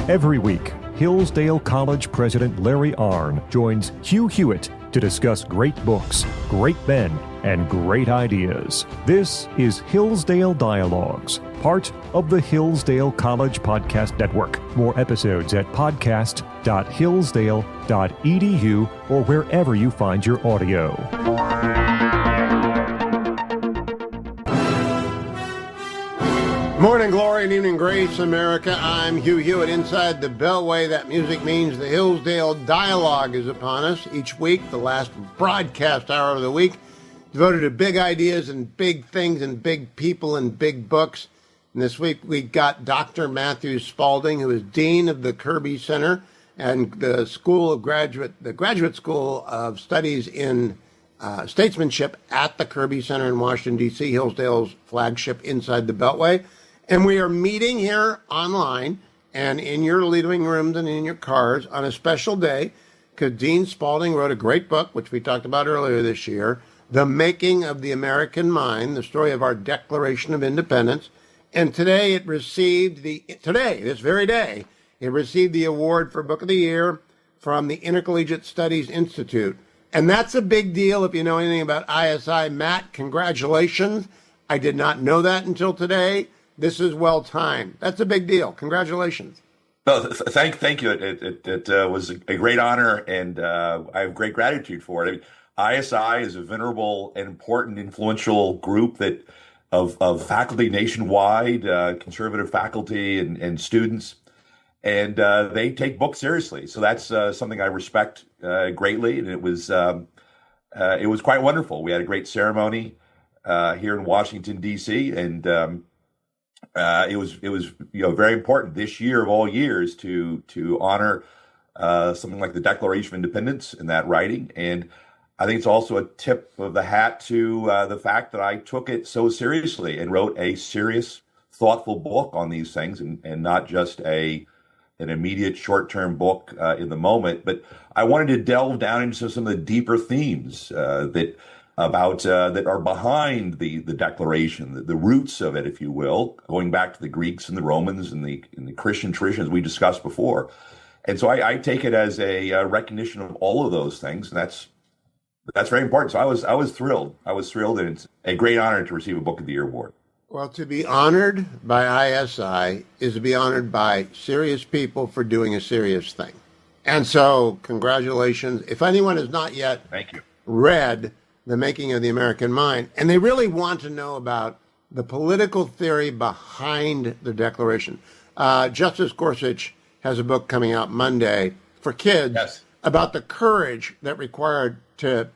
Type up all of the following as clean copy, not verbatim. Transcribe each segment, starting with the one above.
Every week, Hillsdale College President Larry Arnn joins Hugh Hewitt to discuss great books, great men, and great ideas. This is Hillsdale Dialogues, part of the Hillsdale College Podcast Network. More episodes at podcast.hillsdale.edu or wherever you find your audio. Morning glory and evening grace, America. I'm Hugh Hewitt. Inside the Beltway, that music means the Hillsdale Dialogue is upon us. Each week, the last broadcast hour of the week, devoted to big ideas and big things and big people and big books. And this week, we got Dr. Matthew Spalding, who is Dean of the Kirby Center and the Graduate School of Studies in Statesmanship at the Kirby Center in Washington, D.C., Hillsdale's flagship inside the Beltway. And we are meeting here online and in your living rooms and in your cars on a special day because Dean Spalding wrote a great book, which we talked about earlier this year, The Making of the American Mind, the story of our Declaration of Independence. And today it received this very day, it received the award for Book of the Year from the Intercollegiate Studies Institute. And that's a big deal if you know anything about ISI. Matt, congratulations. I did not know that until today. This is well timed. That's a big deal. Congratulations. No, thank you. It was a great honor, and I have great gratitude for it. I mean, ISI is a venerable and important, influential group of faculty nationwide, conservative faculty and students, and they take books seriously. So that's something I respect greatly, and it was quite wonderful. We had a great ceremony here in Washington D.C. and it was very important this year of all years to honor something like the Declaration of Independence in that writing. And I think it's also a tip of the hat to the fact that I took it so seriously and wrote a serious, thoughtful book on these things, and not just an immediate short-term book in the moment. But I wanted to delve down into some of the deeper themes that are behind the Declaration, the roots of it, if you will, going back to the Greeks and the Romans and the Christian traditions we discussed before. And so I take it as a recognition of all of those things, and that's very important. So I was thrilled. And it's a great honor to receive a Book of the Year award. Well, to be honored by ISI is to be honored by serious people for doing a serious thing. And so congratulations. If anyone has not yet read The Making of the American Mind, and they really want to know about the political theory behind the Declaration. Justice Gorsuch has a book coming out Monday for kids about the courage that required to,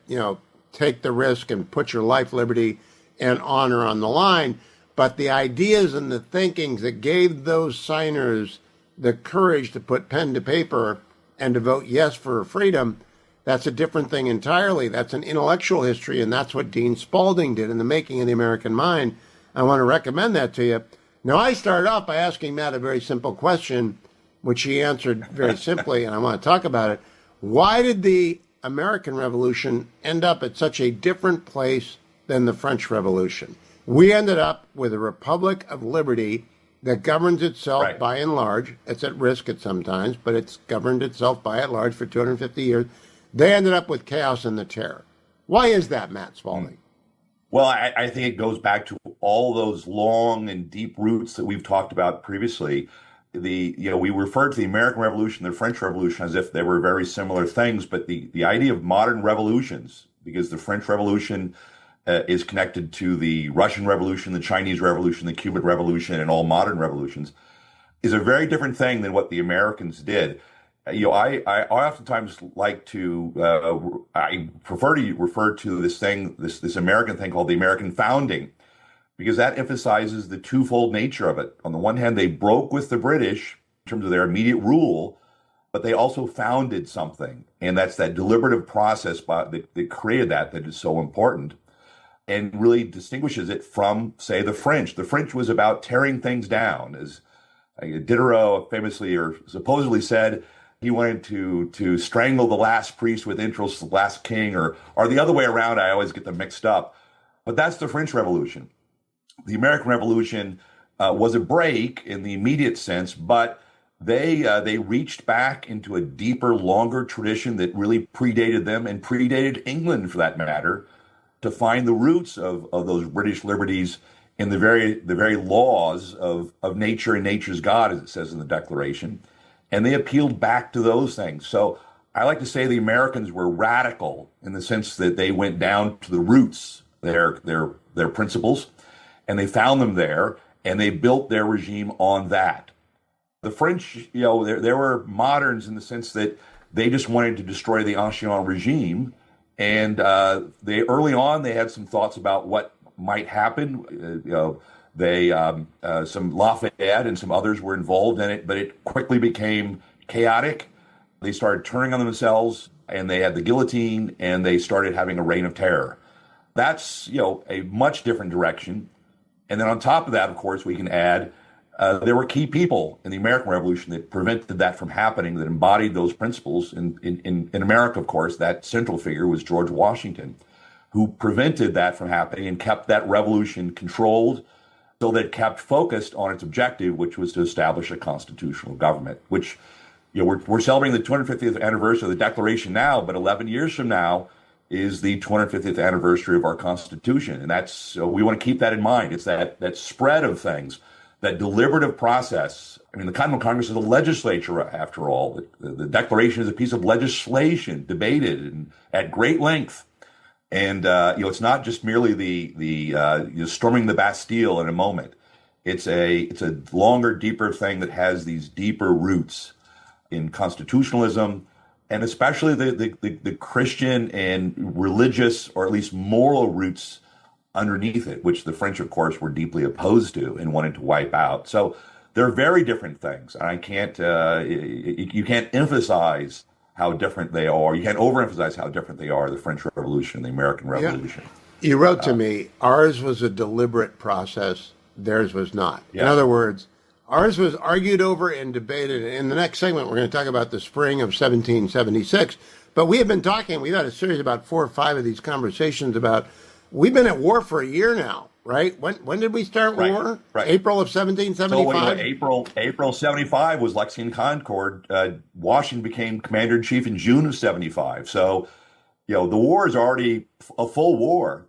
take the risk and put your life, liberty, and honor on the line. But the ideas and the thinkings that gave those signers the courage to put pen to paper and to vote yes for freedom, that's a different thing entirely. That's an intellectual history, and that's what Dean Spalding did in The Making of the American Mind. I want to recommend that to you. Now, I started off by asking Matt a very simple question, which he answered very simply, and I want to talk about it. Why did the American Revolution end up at such a different place than the French Revolution? We ended up with a republic of liberty that governs itself by and large. It's at risk at sometimes, but it's governed itself by and large for 250 years. They ended up with chaos and the terror. Why is that, Matt Spalding? Well, I think it goes back to all those long and deep roots that we've talked about previously. We refer to the American Revolution, the French Revolution, as if they were very similar things, but the idea of modern revolutions, because the French Revolution is connected to the Russian Revolution, the Chinese Revolution, the Cuban Revolution, and all modern revolutions, is a very different thing than what the Americans did. I oftentimes like to, I prefer to refer to this American thing called the American founding, because that emphasizes the twofold nature of it. On the one hand, they broke with the British in terms of their immediate rule, but they also founded something. And that's that deliberative process that created that is so important and really distinguishes it from, say, the French. The French was about tearing things down. As Diderot famously or supposedly said, he wanted to strangle the last priest with interest, the last king, or the other way around. I always get them mixed up. But that's the French Revolution. The American Revolution was a break in the immediate sense, but they reached back into a deeper, longer tradition that really predated them and predated England, for that matter, to find the roots of those British liberties in the very laws of nature and nature's God, as it says in the Declaration. And they appealed back to those things. So I like to say the Americans were radical in the sense that they went down to the roots, their principles, and they found them there, and they built their regime on that. The French, there were moderns in the sense that they just wanted to destroy the ancien regime. And they early on, they had some thoughts about what might happen. Some Lafayette and some others were involved in it, but it quickly became chaotic. They started turning on themselves, and they had the guillotine, and they started having a reign of terror. That's, a much different direction. And then on top of that, of course, we can add there were key people in the American Revolution that prevented that from happening, that embodied those principles. In America, of course, that central figure was George Washington, who prevented that from happening and kept that revolution controlled so that it kept focused on its objective, which was to establish a constitutional government, which, we're celebrating the 250th anniversary of the Declaration now, but 11 years from now is the 250th anniversary of our Constitution. And we want to keep that in mind. It's that spread of things, that deliberative process. I mean, the Continental Congress is a legislature, after all. The Declaration is a piece of legislation debated and at great length. And, it's not just merely the storming the Bastille in a moment. It's a longer, deeper thing that has these deeper roots in constitutionalism, and especially the Christian and religious, or at least moral roots underneath it, which the French, of course, were deeply opposed to and wanted to wipe out. So they're very different things. And I can't, you can't emphasize how different they are. You can't overemphasize how different they are, the French Revolution and the American Revolution. Yeah. You wrote to me, ours was a deliberate process, theirs was not. Yeah. In other words, ours was argued over and debated. In the next segment, we're going to talk about the spring of 1776. But we have been talking, we've had a series about 4 or 5 of these conversations about, we've been at war for a year now, right? When did we start war? Right. April of 1775? So April 75 was Lexington Concord. Washington became commander-in-chief in June of 75. So, the war is already a full war.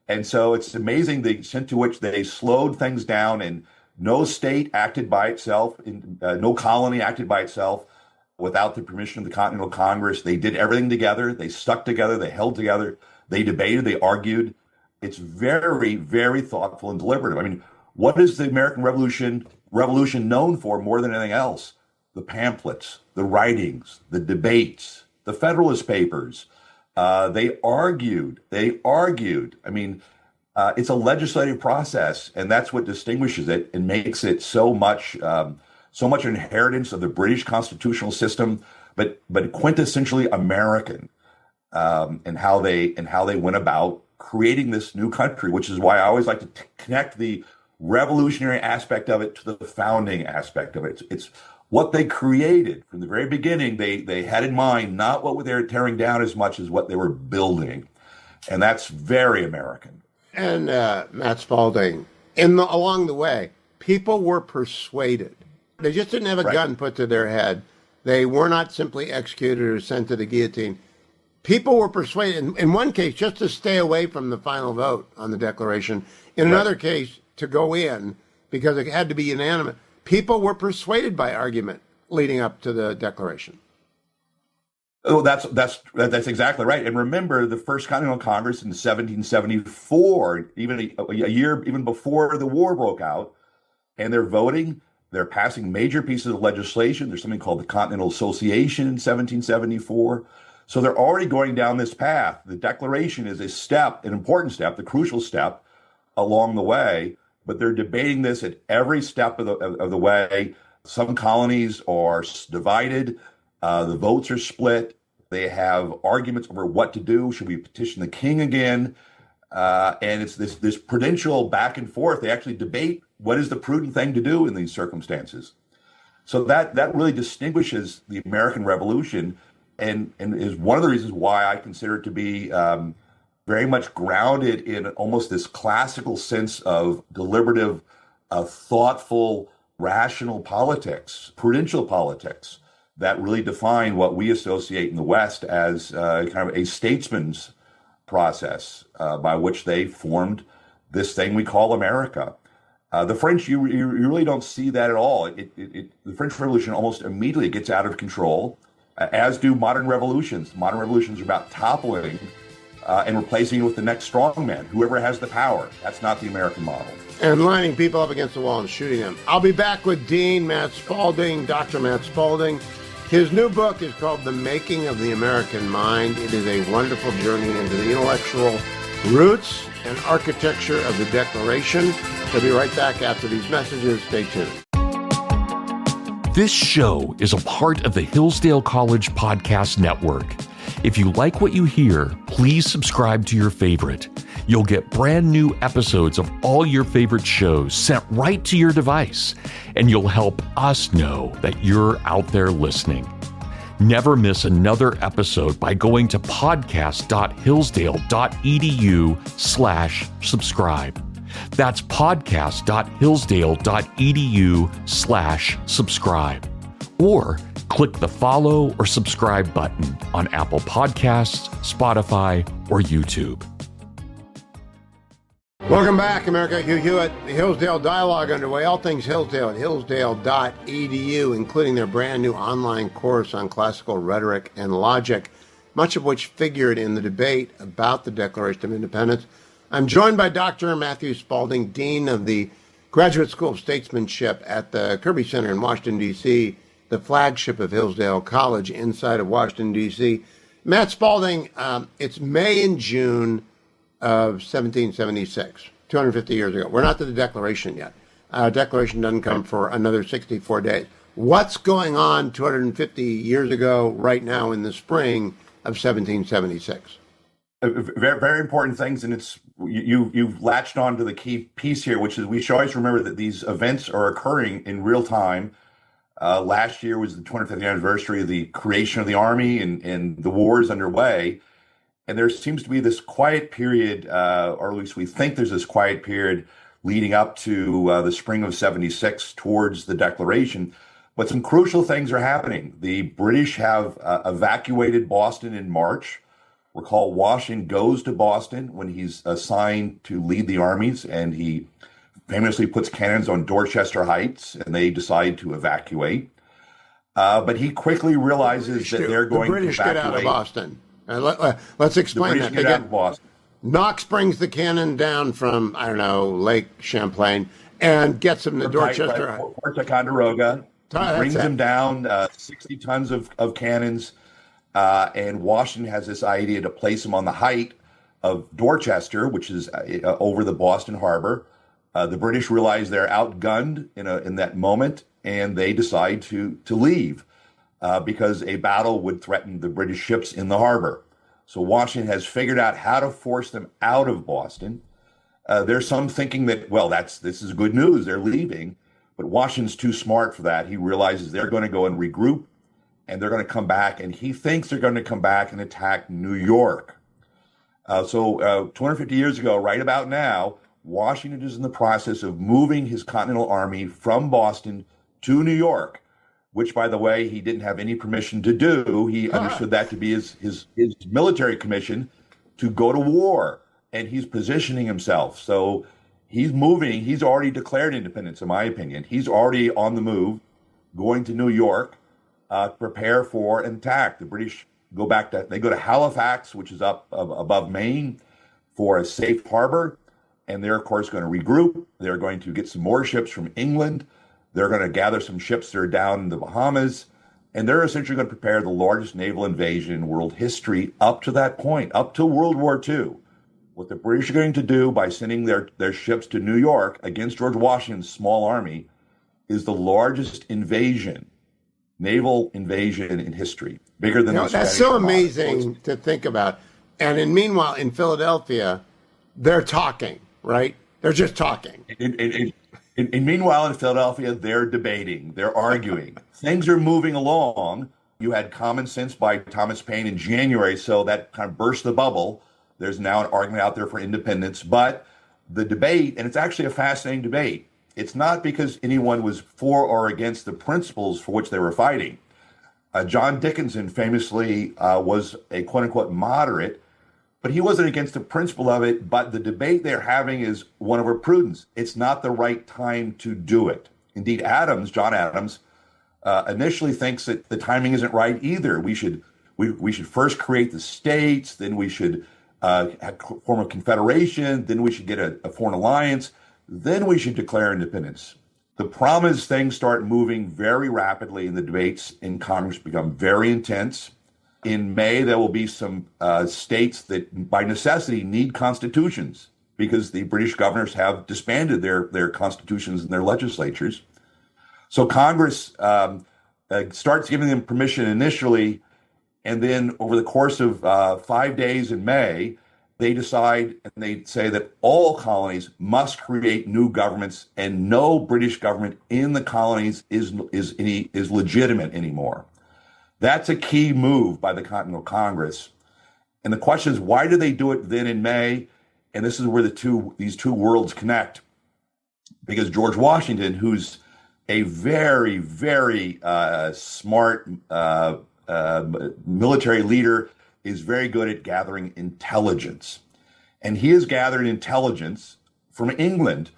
And so it's amazing the extent to which they slowed things down, and no state acted by itself, no colony acted by itself without the permission of the Continental Congress. They did everything together. They stuck together. They held together. They debated. They argued. It's very, very thoughtful and deliberative. I mean, what is the American Revolution known for more than anything else? The pamphlets, the writings, the debates, the Federalist Papers. They argued. I mean, it's a legislative process, and that's what distinguishes it and makes it so much inheritance of the British constitutional system, but quintessentially American, and how they went about creating this new country. Which is why I always like to connect the revolutionary aspect of it to the founding aspect of it. It's what they created from the very beginning. They had in mind not what they were tearing down as much as what they were building, and that's very American. And Matt Spalding, along the way, people were persuaded. They just didn't have a gun put to their head. They were not simply executed or sent to the guillotine. People were persuaded, in one case, just to stay away from the final vote on the Declaration. In another case, to go in, because it had to be unanimous. People were persuaded by argument leading up to the Declaration. Oh, that's exactly right. And remember, the First Continental Congress in 1774, even a year even before the war broke out, and they're voting. They're passing major pieces of legislation. There's something called the Continental Association in 1774. So they're already going down this path. The Declaration is an important step, the crucial step along the way. But they're debating this at every step of the way. Some colonies are divided. The votes are split. They have arguments over what to do. Should we petition the king again? And it's this prudential back and forth. They actually debate what is the prudent thing to do in these circumstances. So that really distinguishes the American Revolution, and is one of the reasons why I consider it to be very much grounded in almost this classical sense of deliberative, thoughtful rational politics, prudential politics that really define what we associate in the West as kind of a statesman's process by which they formed this thing we call America. The French, you really don't see that at all. The French Revolution almost immediately gets out of control, as do modern revolutions. Modern revolutions are about toppling and replacing it with the next strongman, whoever has the power. That's not the American model. And lining people up against the wall and shooting them. I'll be back with Dean Matt Spalding, Dr. Matt Spalding. His new book is called The Making of the American Mind. It is a wonderful journey into the intellectual roots and architecture of the Declaration. We'll be right back after these messages. Stay tuned. This show is a part of the Hillsdale College Podcast Network. If you like what you hear, please subscribe to your favorite. You'll get brand new episodes of all your favorite shows sent right to your device, and you'll help us know that you're out there listening. Never miss another episode by going to podcast.hillsdale.edu/subscribe. That's podcast.hillsdale.edu/subscribe. Or click the follow or subscribe button on Apple Podcasts, Spotify, or YouTube. Welcome back, America. Hugh Hewitt, the Hillsdale Dialogue underway. All things Hillsdale at hillsdale.edu, including their brand new online course on classical rhetoric and logic, much of which figured in the debate about the Declaration of Independence. I'm joined by Dr. Matthew Spalding, Dean of the Graduate School of Statesmanship at the Kirby Center in Washington, D.C., the flagship of Hillsdale College inside of Washington, D.C. Matt Spalding, it's May and June of 1776, 250 years ago. We're not to the Declaration yet. Declaration doesn't come for another 64 days. What's going on 250 years ago right now in the spring of 1776? Very, very important things, and you've latched on to the key piece here, which is we should always remember that these events are occurring in real time. Last year was the 25th anniversary of the creation of the Army, and the war is underway. And there seems to be this quiet period, or at least we think there's this quiet period leading up to the spring of 76 towards the Declaration. But some crucial things are happening. The British have evacuated Boston in March. Recall, Washington goes to Boston when he's assigned to lead the armies, and he famously puts cannons on Dorchester Heights, and they decide to evacuate. But he quickly realizes that they're going to evacuate. The British get out of Boston. Let's explain that. They get Boston. Knox brings the cannon down from, I don't know, Lake Champlain and gets him to Dorchester. Fort Ticonderoga. Brings him down 60 tons of cannons. And Washington has this idea to place him on the height of Dorchester, which is over the Boston Harbor. The British realize they're outgunned in that moment, and they decide to leave because a battle would threaten the British ships in the harbor. So Washington has figured out how to force them out of Boston. There's some thinking that, well, this is good news. They're leaving. But Washington's too smart for that. He realizes they're going to go and regroup, and they're going to come back, and he thinks they're going to come back and attack New York. So 250 years ago, right about now, Washington is in the process of moving his Continental Army from Boston to New York, which, by the way, he didn't have any permission to do. He understood that to be his military commission to go to war, and he's positioning himself. So he's moving. He's already declared independence, in my opinion. He's already on the move, going to New York. Prepare for an attack. The British go to Halifax, which is up above Maine, for a safe harbor. And they're, of course, going to regroup. They're going to get some more ships from England. They're going to gather some ships that are down in the Bahamas. And they're essentially going to prepare the largest naval invasion in world history up to that point, up to World War II. What the British are going to do by sending their ships to New York against George Washington's small army is the largest naval invasion in history, bigger than the Spanish. That's so amazing to think about. And meanwhile, in Philadelphia, they're talking, right? They're just talking. And meanwhile, in Philadelphia, they're debating, they're arguing. Things are moving along. You had Common Sense by Thomas Paine in January, so that kind of burst the bubble. There's now an argument out there for independence. But the debate, and it's actually a fascinating debate, it's not because anyone was for or against the principles for which they were fighting. John Dickinson famously was a quote-unquote moderate, but he wasn't against the principle of it, but the debate they're having is one over prudence. It's not the right time to do it. Indeed, John Adams, initially thinks that the timing isn't right either. We should first create the states, then we should form a confederation, then we should get a foreign alliance, then we should declare independence. The problem is things start moving very rapidly and the debates in Congress become very intense. In May, there will be some states that by necessity need constitutions because the British governors have disbanded their constitutions and their legislatures. So Congress starts giving them permission initially, and then over the course of 5 days in May, they decide and they say that all colonies must create new governments, and no British government in the colonies is legitimate anymore. That's a key move by the Continental Congress. And the question is, why do they do it then in May? And this is where these two worlds connect. Because George Washington, who's a very, very smart military leader, is very good at gathering intelligence. And he has gathered intelligence from England.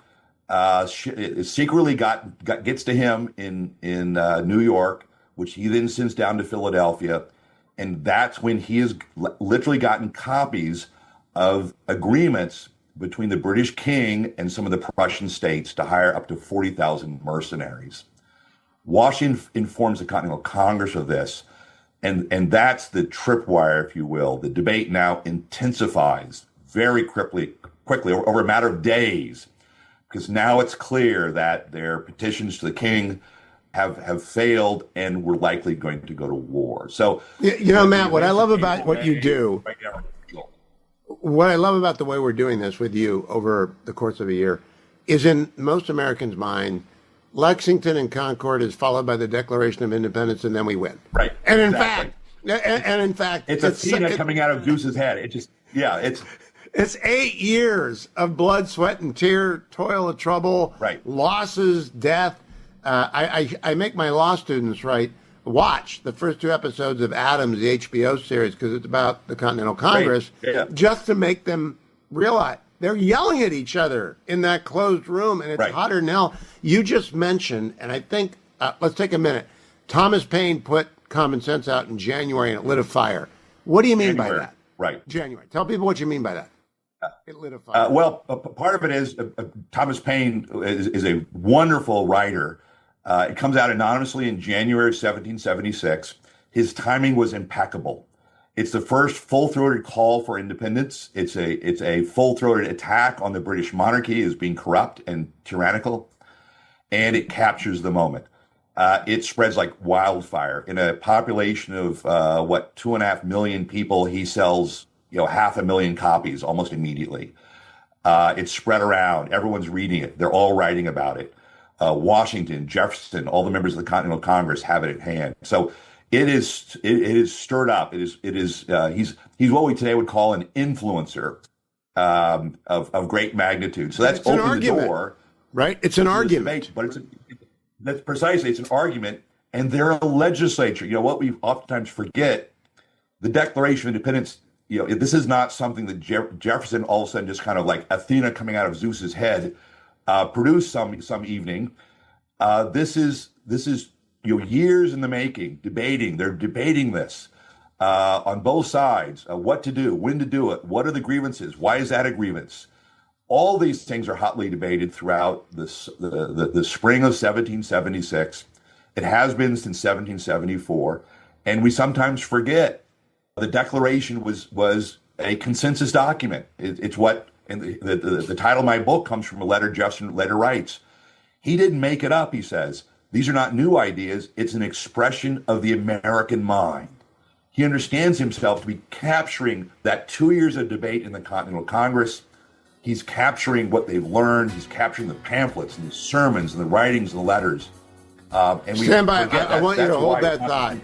Secretly gets to him in New York, which he then sends down to Philadelphia. And that's when he has literally gotten copies of agreements between the British king and some of the Prussian states to hire up to 40,000 mercenaries. Washington informs the Continental Congress of this. And that's the tripwire, if you will. The debate now intensifies very quickly over a matter of days, because now it's clear that their petitions to the king have failed and we're likely going to go to war. So, Matt, what I love about what you do, what I love about the way we're doing this with you over the course of a year is in most Americans' mind, Lexington and Concord is followed by the Declaration of Independence, and then we win. Right. And in exactly. fact, it's Athena coming out of Zeus's head. It's 8 years of blood, sweat, and tear, toil and trouble, right, losses, death. I make my law students watch the first 2 episodes of Adams, the HBO series, because it's about the Continental Congress, just to make them realize they're yelling at each other in that closed room, and it's hotter than hell. You just mentioned, and I think, let's take a minute. Thomas Paine put Common Sense out in January, and it lit a fire. What do you mean by that? Right. January. Tell people what you mean by that. It lit a fire. Part of it is Thomas Paine is a wonderful writer. It comes out anonymously in January 1776. His timing was impeccable. It's the first full-throated call for independence. It's a full-throated attack on the British monarchy as being corrupt and tyrannical, and it captures the moment. It spreads like wildfire. In a population of 2.5 million people, he sells 500,000 copies almost immediately. It's spread around. Everyone's reading it. They're all writing about it. Washington, Jefferson, all the members of the Continental Congress have it at hand. So it is stirred up. He's what we today would call an influencer of great magnitude. So that's opened the door. Right? It's an argument. Debate, but that's precisely, it's an argument, and they're a legislature. What we oftentimes forget, the Declaration of Independence, this is not something that Jefferson all of a sudden just kind of like Athena coming out of Zeus's head produced some evening. This is years in the making, debating. They're debating this on both sides, what to do, when to do it, what are the grievances, why is that a grievance? All these things are hotly debated throughout the spring of 1776. It has been since 1774, and we sometimes forget the Declaration was a consensus document. It's what, and the title of my book comes from a letter Jefferson later writes. He didn't make it up, he says. These are not new ideas. It's an expression of the American mind. He understands himself to be capturing that 2 years of debate in the Continental Congress. He's capturing what they've learned. He's capturing the pamphlets and the sermons and the writings and the letters. And we stand by. I want you to hold that thought,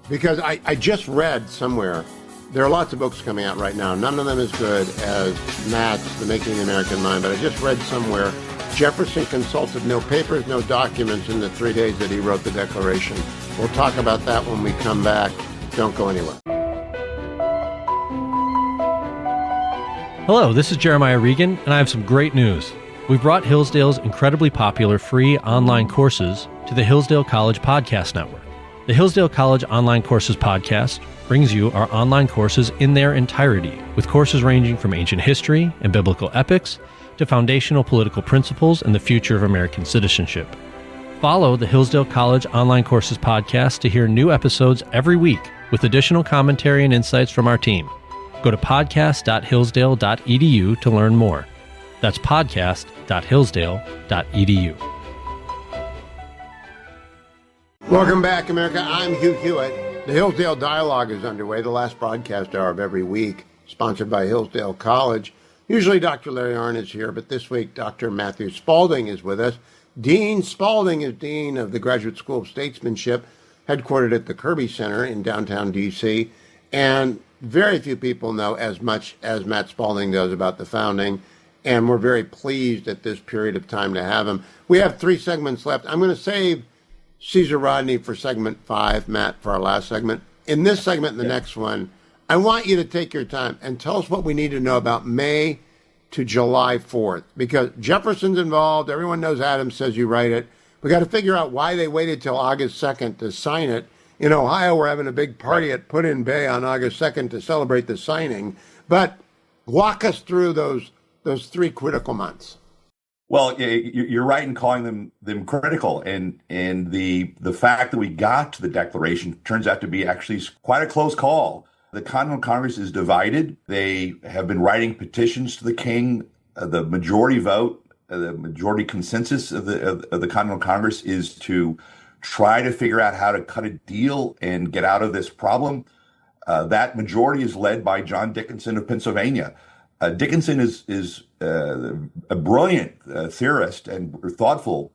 because I just read somewhere, there are lots of books coming out right now. None of them as good as Matt's The Making of the American Mind, but I just read somewhere Jefferson consulted no papers, no documents in the 3 days that he wrote the Declaration. We'll talk about that when we come back. Don't go anywhere. Hello, this is Jeremiah Regan, and I have some great news. We've brought Hillsdale's incredibly popular free online courses to the Hillsdale College Podcast Network. The Hillsdale College Online Courses Podcast brings you our online courses in their entirety, with courses ranging from ancient history and biblical epics to foundational political principles and the future of American citizenship. Follow the Hillsdale College Online Courses Podcast to hear new episodes every week with additional commentary and insights from our team. Go to podcast.hillsdale.edu to learn more. That's podcast.hillsdale.edu. Welcome back, America. I'm Hugh Hewitt. The Hillsdale Dialogue is underway, the last broadcast hour of every week, sponsored by Hillsdale College. Usually Dr. Larry Arnn is here, but this week Dr. Matthew Spalding is with us. Dean Spalding is Dean of the Graduate School of Statesmanship, headquartered at the Kirby Center in downtown D.C., and very few people know as much as Matt Spalding does about the founding, and we're very pleased at this period of time to have him. We have 3 segments left. I'm going to save Caesar Rodney for segment 5, Matt, for our last segment. In this segment and the next one, I want you to take your time and tell us what we need to know about May to July 4th, because Jefferson's involved. Everyone knows Adams says you write it. We got to figure out why they waited till August 2nd to sign it. In Ohio, we're having a big party at Put-in Bay on August 2nd to celebrate the signing. But walk us through those 3 critical months. Well, you're right in calling them critical, and the fact that we got to the Declaration turns out to be actually quite a close call. The Continental Congress is divided. They have been writing petitions to the king. The majority vote, the majority consensus of the Continental Congress is to try to figure out how to cut a deal and get out of this problem. That majority is led by John Dickinson of Pennsylvania. Dickinson is a brilliant theorist and thoughtful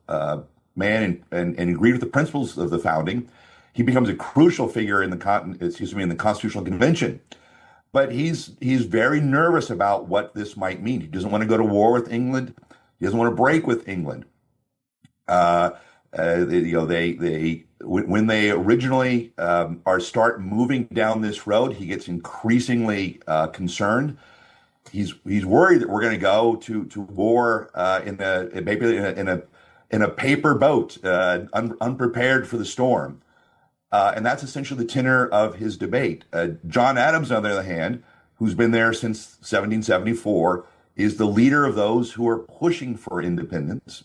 man, and agreed with the principles of the founding. He becomes a crucial figure in the Constitutional Convention, but he's very nervous about what this might mean. He doesn't want to go to war with England. He doesn't want to break with England. When they originally start moving down this road, he gets increasingly concerned. He's worried that we're going to go to war in a paper boat, unprepared for the storm, and that's essentially the tenor of his debate. John Adams, on the other hand, who's been there since 1774, is the leader of those who are pushing for independence.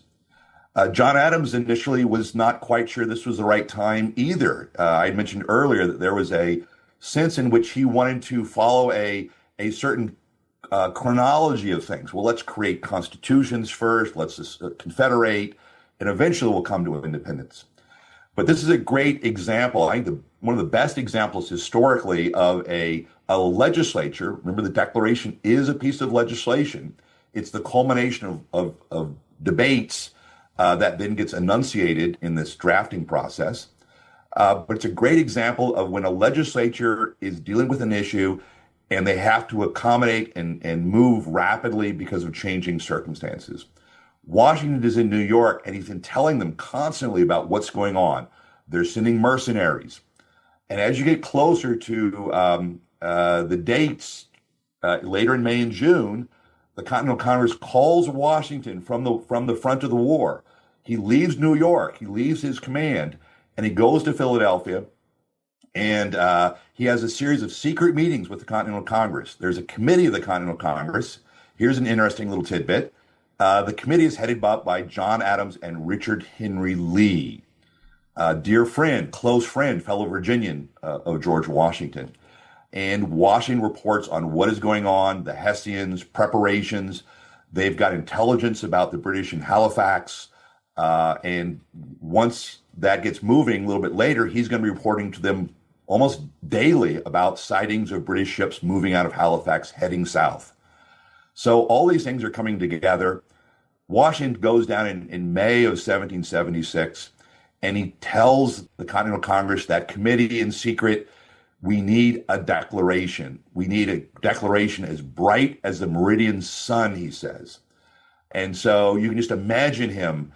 John Adams initially was not quite sure this was the right time either. I mentioned earlier that there was a sense in which he wanted to follow a certain chronology of things. Well, let's create constitutions first, let's just confederate, and eventually we'll come to independence. But this is a great example, I think one of the best examples historically of a legislature. Remember, the Declaration is a piece of legislation. It's the culmination of debates that then gets enunciated in this drafting process. But it's a great example of when a legislature is dealing with an issue and they have to accommodate and move rapidly because of changing circumstances. Washington is in New York, and he's been telling them constantly about what's going on. They're sending mercenaries. And as you get closer to the dates later in May and June, the Continental Congress calls Washington from the front of the war. He leaves New York, he leaves his command, and he goes to Philadelphia, and he has a series of secret meetings with the Continental Congress. There's a committee of the Continental Congress. Here's an interesting little tidbit. The committee is headed up by John Adams and Richard Henry Lee, dear friend, close friend, fellow Virginian of George Washington. And Washington reports on what is going on, the Hessians, preparations. They've got intelligence about the British in Halifax. And once that gets moving a little bit later, he's going to be reporting to them almost daily about sightings of British ships moving out of Halifax, heading south. So all these things are coming together. Washington goes down in May of 1776, and he tells the Continental Congress, that committee in secret, we need a declaration. We need a declaration as bright as the meridian sun, he says. And so you can just imagine him.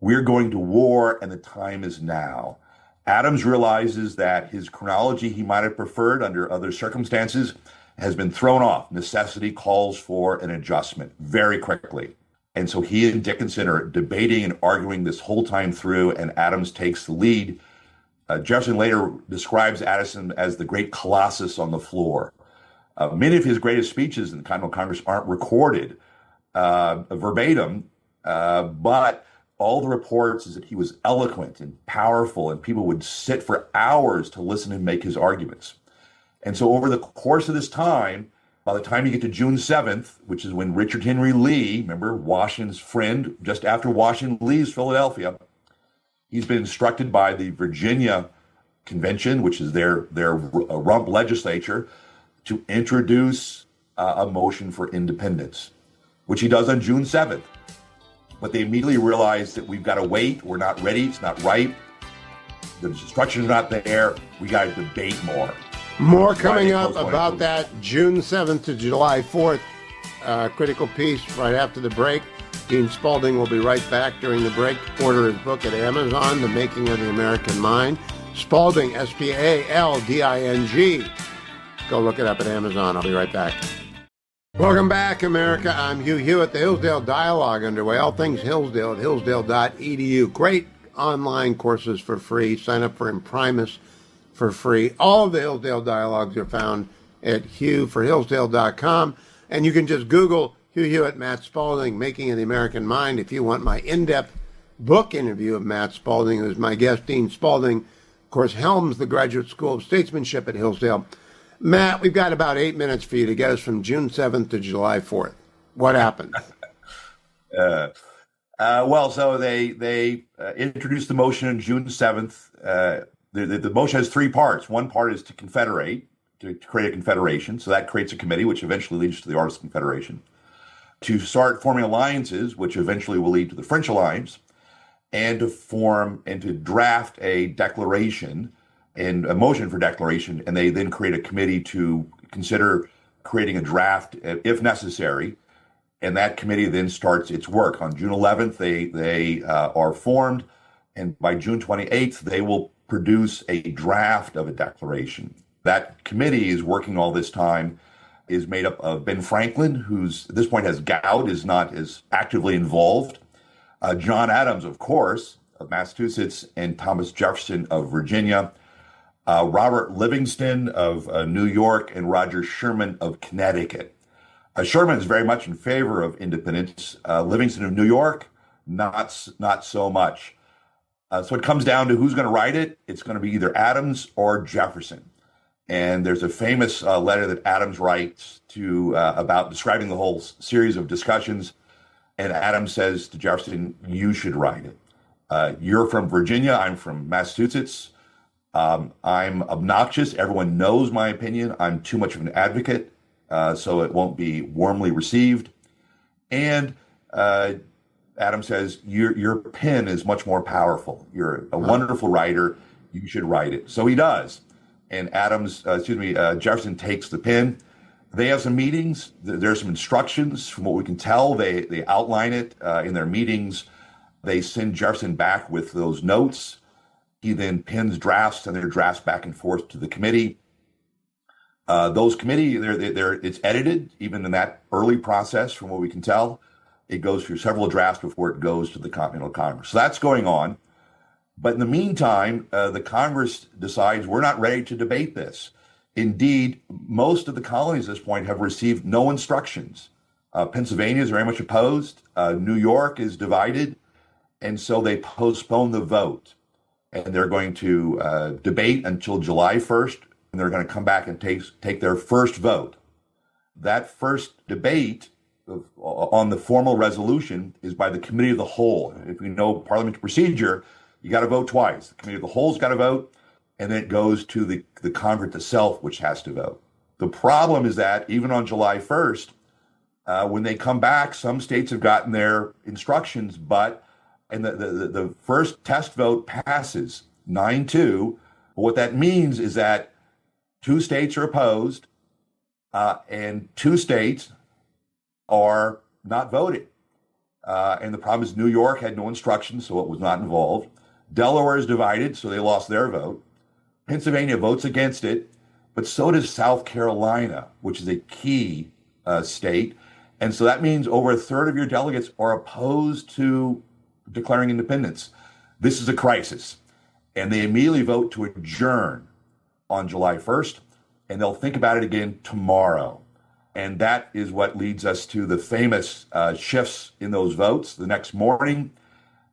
We're going to war, and the time is now. Adams realizes that his chronology he might have preferred under other circumstances has been thrown off. Necessity calls for an adjustment very quickly. And so he and Dickinson are debating and arguing this whole time through, and Adams takes the lead. Jefferson later describes Addison as the great colossus on the floor. Many of his greatest speeches in the Continental Congress aren't recorded verbatim, but all the reports is that he was eloquent and powerful, and people would sit for hours to listen to him make his arguments. And so over the course of this time, by the time you get to June 7th, which is when Richard Henry Lee, remember Washington's friend, just after Washington leaves Philadelphia, he's been instructed by the Virginia Convention, which is their rump legislature, to introduce a motion for independence, which he does on June 7th. But they immediately realize that we've got to wait. We're not ready. It's not ripe. The instructions are not there. We got to debate more. More coming up about that June 7th to July 4th critical piece right after the break. Dean Spalding will be right back during the break. Order his book at Amazon, The Making of the American Mind. Spalding, Spalding. Go look it up at Amazon. I'll be right back. Welcome back, America. I'm Hugh Hewitt. The Hillsdale Dialogue underway. All things Hillsdale at hillsdale.edu. Great online courses for free. Sign up for Imprimis for free. All of the Hillsdale Dialogues are found at hughforhillsdale.com. And you can just Google Hugh Hewitt, Matt Spalding, Making of the American Mind. If you want my in-depth book interview of Matt Spalding, who's my guest, Dean Spalding, of course, helms the Graduate School of Statesmanship at Hillsdale. Matt, we've got about 8 minutes for you to get us from June 7th to July 4th. What happened? Well, so they introduced the motion on June 7th. The motion has three parts. One part is to confederate, to create a confederation. So that creates a committee, which eventually leads to the Articles of Confederation. To start forming alliances, which eventually will lead to the French Alliance, and to form and to draft a declaration and a motion for declaration, and they then create a committee to consider creating a draft if necessary, and that committee then starts its work. On June 11th, they are formed, and by June 28th, they will produce a draft of a declaration. That committee is working all this time, is made up of Ben Franklin, who's at this point has gout, is not as actively involved, John Adams, of course, of Massachusetts, and Thomas Jefferson of Virginia, Robert Livingston of New York, and Roger Sherman of Connecticut. Sherman is very much in favor of independence. Livingston of New York, not so much. So it comes down to who's going to write it. It's going to be either Adams or Jefferson. And there's a famous letter that Adams writes to about describing the whole series of discussions. And Adams says to Jefferson, "You should write it. You're from Virginia. I'm from Massachusetts. I'm obnoxious. Everyone knows my opinion. I'm too much of an advocate, so it won't be warmly received." And Adams says, your pen is much more powerful. You're a wonderful writer. You should write it. So he does. And Jefferson takes the pen. They have some meetings. There's some instructions. From what we can tell, they outline it in their meetings. They send Jefferson back with those notes. He then pens drafts, and their drafts back and forth to the committee. Those committee, it's edited, even in that early process, from what we can tell. It goes through several drafts before it goes to the Continental Congress. So that's going on. But in the meantime, the Congress decides we're not ready to debate this. Indeed, most of the colonies at this point have received no instructions. Pennsylvania is very much opposed. New York is divided. And so they postpone the vote. And they're going to debate until July 1st. And they're going to come back and take their first vote. That first debate on the formal resolution is by the Committee of the Whole. If you know parliamentary procedure, you got to vote twice. The Committee of the Whole's got to vote, and then it goes to the Congress itself, which has to vote. The problem is that even on July 1st, when they come back, some states have gotten their instructions, and the first test vote passes 9-2. But what that means is that 2 states are opposed, and 2 states are not voting. And the problem is New York had no instructions, so it was not involved. Delaware is divided, so they lost their vote. Pennsylvania votes against it, but so does South Carolina, which is a key state. And so that means over a third of your delegates are opposed to declaring independence. This is a crisis. And they immediately vote to adjourn on July 1st, and they'll think about it again tomorrow. And that is what leads us to the famous shifts in those votes. The next morning,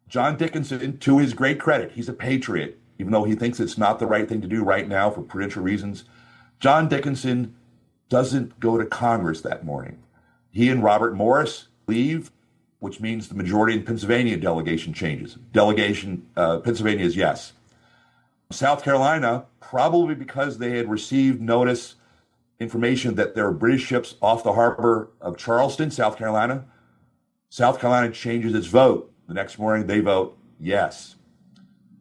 John Dickinson, to his great credit, he's a patriot, even though he thinks it's not the right thing to do right now for prudential reasons. John Dickinson doesn't go to Congress that morning. He and Robert Morris leave, which means the majority in Pennsylvania delegation changes. Pennsylvania is yes. South Carolina, probably because they had received information that there are British ships off the harbor of Charleston, South Carolina. South Carolina changes its vote. The next morning, they vote yes.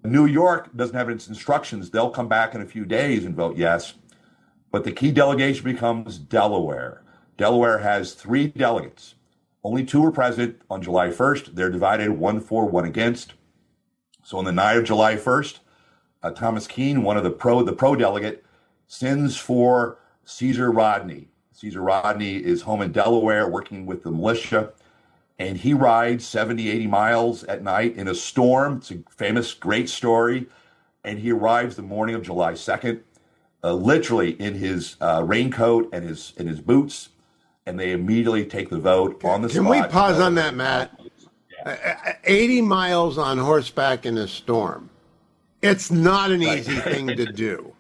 New York doesn't have its instructions. They'll come back in a few days and vote yes. But the key delegation becomes Delaware. Delaware has 3 delegates. Only 2 were present on July 1st. They're divided 1 for, 1 against. So on the night of July 1st, Thomas Keene, one of the pro delegate, sends for Caesar Rodney. Caesar Rodney is home in Delaware working with the militia, and he rides 70, 80 miles at night in a storm. It's a famous, great story. And he arrives the morning of July 2nd, literally in his raincoat and his boots, and they immediately take the vote on the spot. Can we pause on that, Matt? Yeah. 80 miles on horseback in a storm. It's not an easy thing to do.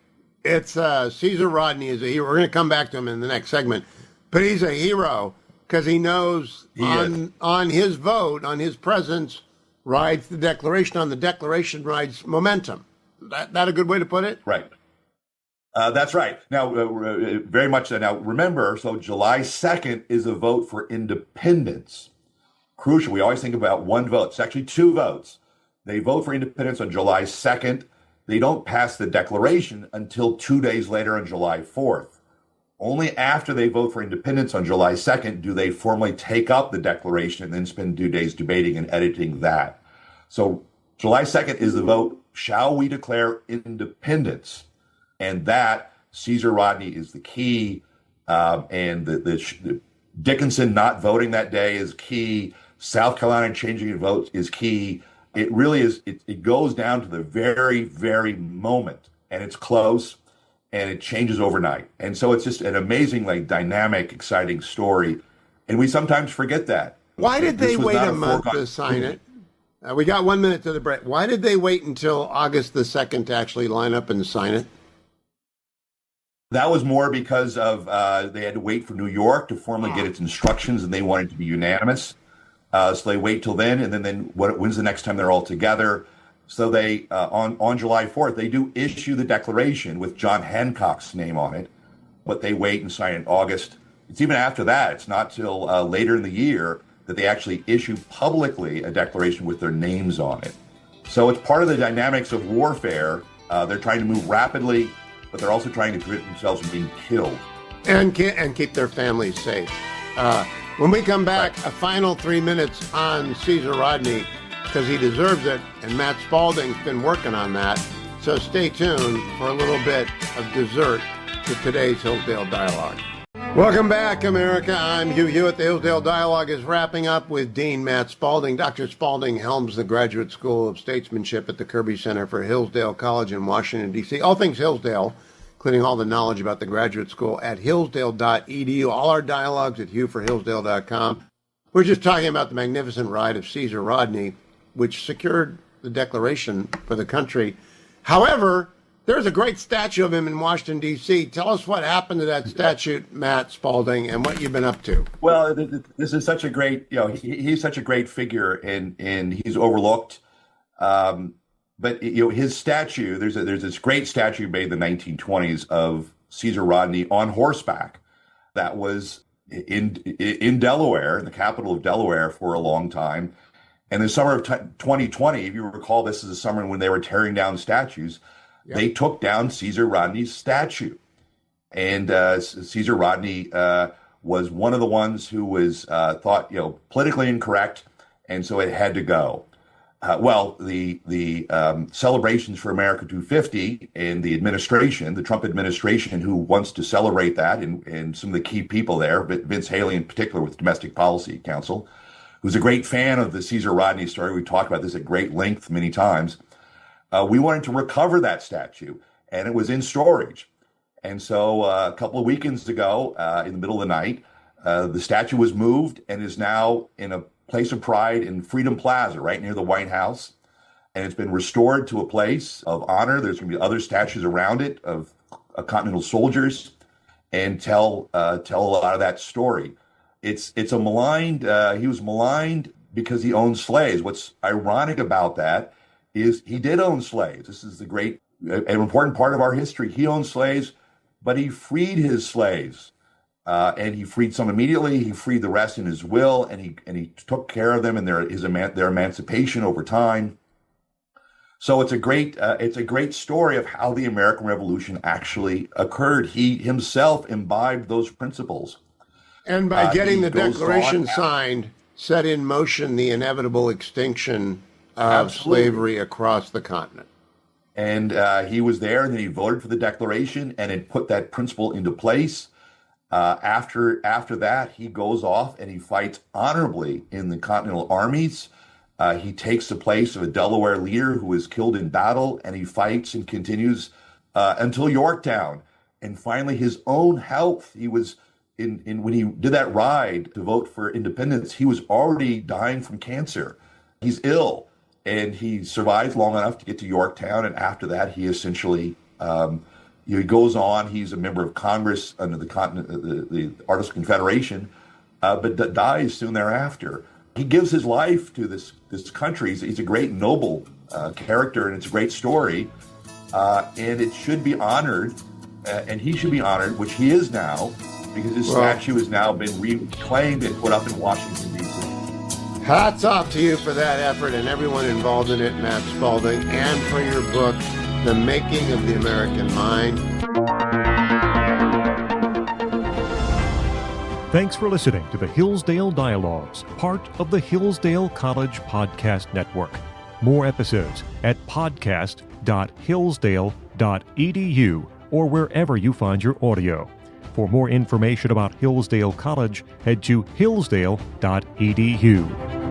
It's Caesar Rodney is a hero. We're going to come back to him in the next segment, but he's a hero because he knows on his vote, on his presence, rides the Declaration. On the Declaration rides momentum. That a good way to put it? Right. That's right. Now, very much so. Now, remember, so July 2nd is a vote for independence. Crucial. We always think about one vote. It's actually 2 votes. They vote for independence on July 2nd. They don't pass the declaration until 2 days later on July 4th. Only after they vote for independence on July 2nd do they formally take up the declaration and then spend 2 days debating and editing that. So July 2nd is the vote, shall we declare independence? And that, Caesar Rodney is the key, and the Dickinson not voting that day is key. South Carolina changing its vote is key. It really is, it goes down to the very, very moment, and it's close, and it changes overnight. And so it's just an amazing, dynamic, exciting story. And we sometimes forget that. Why did they wait a month to sign it? We got 1 minute to the break. Why did they wait until August the 2nd to actually line up and sign it? That was more because of they had to wait for New York to formally get its instructions, and they wanted to be unanimous. So they wait till then, and then when's the next time they're all together? So they on July 4th, they do issue the declaration with John Hancock's name on it, but they wait and sign in August. It's even after that. It's not till later in the year that they actually issue publicly a declaration with their names on it. So it's part of the dynamics of warfare. They're trying to move rapidly, but they're also trying to prevent themselves from being killed. And keep their families safe. When we come back, a final 3 minutes on Caesar Rodney, because he deserves it, and Matt Spalding's been working on that. So stay tuned for a little bit of dessert to today's Hillsdale Dialogue. Welcome back, America. I'm Hugh Hewitt. The Hillsdale Dialogue is wrapping up with Dean Matt Spalding. Dr. Spalding helms the Graduate School of Statesmanship at the Kirby Center for Hillsdale College in Washington, D.C. All things Hillsdale, including all the knowledge about the graduate school at hillsdale.edu. All our dialogues at hughforhillsdale.com. We're just talking about the magnificent ride of Caesar Rodney, which secured the Declaration for the country. However, there's a great statue of him in Washington, D.C. Tell us what happened to that statue, Matt Spalding, and what you've been up to. Well, this is such a great, he's such a great figure, and he's overlooked. But his statue, there's this great statue made in the 1920s of Caesar Rodney on horseback that was in Delaware, in the capital of Delaware, for a long time. And in the summer of 2020, if you recall, this is the summer when they were tearing down statues. Yep. They took down Caesar Rodney's statue. And Caesar Rodney was one of the ones who was thought, politically incorrect and so it had to go. The celebrations for America 250 and the administration, the Trump administration, who wants to celebrate that, and some of the key people there, Vince Haley in particular with Domestic Policy Council, who's a great fan of the Caesar Rodney story. We talked about this at great length many times. We wanted to recover that statue, and it was in storage. And so a couple of weekends ago, in the middle of the night, the statue was moved and is now in a place of pride in Freedom Plaza, right near the White House. And it's been restored to a place of honor. There's going to be other statues around it of Continental soldiers, and tell a lot of that story. It's a maligned, he was maligned because he owned slaves. What's ironic about that is he did own slaves. This is an important part of our history. He owned slaves, but he freed his slaves. And he freed some immediately. He freed the rest in his will, and he took care of them and their emancipation over time. So it's a great story of how the American Revolution actually occurred. He himself imbibed those principles, and by getting the Declaration signed, set in motion the inevitable extinction of slavery across the continent. And he was there, and then he voted for the Declaration, and it put that principle into place. After that, he goes off and he fights honorably in the Continental armies. He takes the place of a Delaware leader who was killed in battle, and he fights and continues until Yorktown. And finally, his own health. He was when he did that ride to vote for independence, he was already dying from cancer. He's ill, and he survives long enough to get to Yorktown. And after that, he essentially he goes on. He's a member of Congress under the Articles of Confederation, but dies soon thereafter. He gives his life to this country. He's a great noble character, and it's a great story, and it should be honored, and he should be honored, which he is now, because his statue has now been reclaimed and put up in Washington, D.C. Hats off to you for that effort and everyone involved in it, Matt Spalding, and for your book, The Making of the American Mind. Thanks for listening to the Hillsdale Dialogues, part of the Hillsdale College Podcast Network. More episodes at podcast.hillsdale.edu or wherever you find your audio. For more information about Hillsdale College, head to hillsdale.edu.